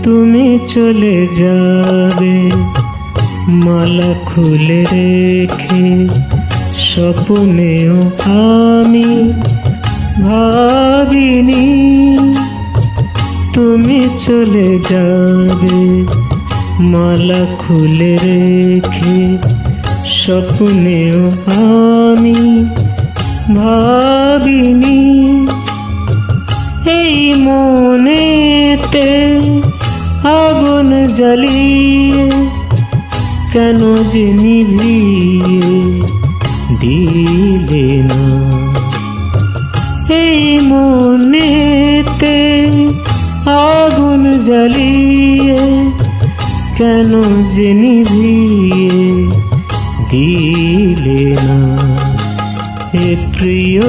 তুমি চলে যাবে মালা খুলে রেখে, স্বপ্নেও আমি ভাবিনি তুমি চলে যাবে মালা খুলে রেখে, স্বপ্নেও আমি ভাবিনি। এই মনেতে আগুন জ্বালিয়ে কেন যে নিভিয়ে দিলে না। এই মনেতে আগুন জ্বালিয়ে কেন যে নিভিয়ে দিলে না। হে প্রিয়